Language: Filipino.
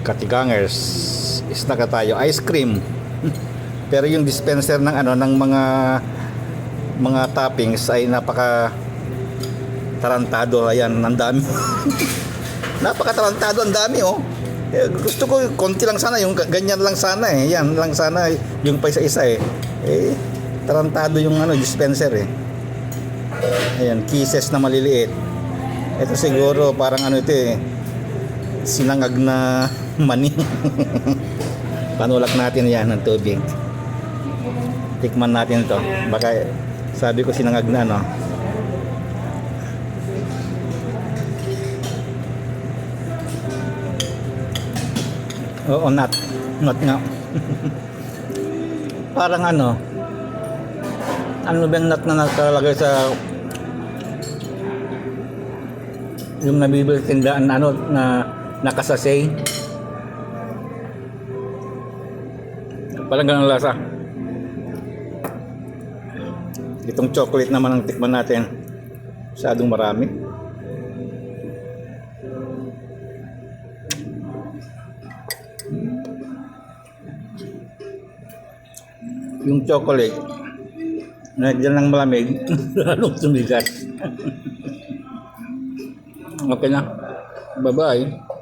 Katigangers, snack na tayo, ice cream. Pero yung dispenser ng ano ng mga toppings ay napaka tarantado. Ayan, ang dami. Napaka tarantado, ang dami oh. Gusto ko konti lang sana, yung ganyan lang sana eh. Yan lang sana yung pa isa-isa eh. Tarantado yung ano dispenser eh. Ayan, kisses na maliliit. Ito siguro parang ano ito eh, sinangag na mani. Panulak natin yan ng tubig. Tikman natin to. Baka sabi ko sinangag na no. Oo, nut nga. Parang ano ba yung nut na nakalagay sa yung nabibili sa tindahan ano na nakasasay. Parang ganun lasa. Itong chocolate naman ang tikman natin. Masyadong marami. Yung chocolate nagyan ng malamig lalong sumigas. Okay na. Bye bye.